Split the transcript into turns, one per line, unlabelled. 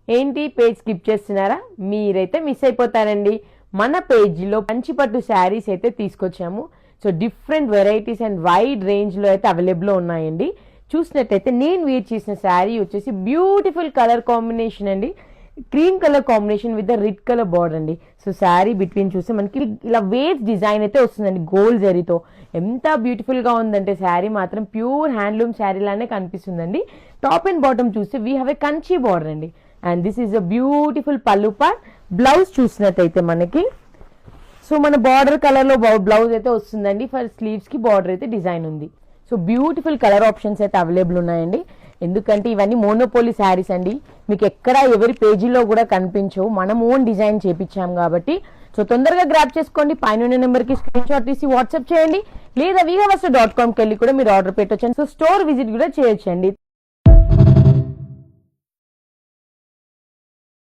ఏంటి page skip చేస్తున్నారా? మీరైతే మిస్ అయిపోతారండి. మన పేజీలో కంచిపట్టు శారీస్ అయితే తీసుకొచ్చాము. So different varieties and wide రేంజ్లో అయితే అవైలబుల్లో ఉన్నాయండి. చూసినట్టయితే నేను వేర్ చేసిన శారీ వచ్చేసి బ్యూటిఫుల్ కలర్ కాంబినేషన్ అండి. Cream colour combination with the red colour border అండి. సో శారీ బిట్వీన్ చూస్తే మనకి ఇలా వేవ్స్ డిజైన్ అయితే వస్తుందండి గోల్డ్ జరీతో. ఎంత బ్యూటిఫుల్ గా ఉందంటే శారీ మాత్రం ప్యూర్ హ్యాండ్లూమ్ శారీ లానే కనిపిస్తుందండి. టాప్ అండ్ బాటమ్ చూస్తే we have a Kanchi border అండి. And this is a beautiful pallu part. Blouse చూసినట్టయితే మనకి సో మన బార్డర్ కలర్ లో బ్లౌజ్ అయితే వస్తుందండి. ఫర్ స్లీవ్స్ కి బార్డర్ అయితే డిజైన్ ఉంది. సో బ్యూటిఫుల్ కలర్ ఆప్షన్స్ అయితే అవైలబుల్ ఉన్నాయండి. ఎందుకంటే ఇవన్నీ మోనోపోలీ శారీస్ అండి. మీకు ఎక్కడ ఎవరి పేజీలో కూడా కనిపించవు. మనం ఓన్ డిజైన్ చేపించాం కాబట్టి సో తొందరగా గ్రాప్ చేసుకోండి. పైన నెంబర్కి స్క్రీన్ షాట్ తీసి వాట్సాప్ చేయండి. లేదా vihavasta.com కి వెళ్ళి కూడా మీరు ఆర్డర్ పెట్టొచ్చు. సో స్టోర్ విజిట్ కూడా చేయొచ్చండి.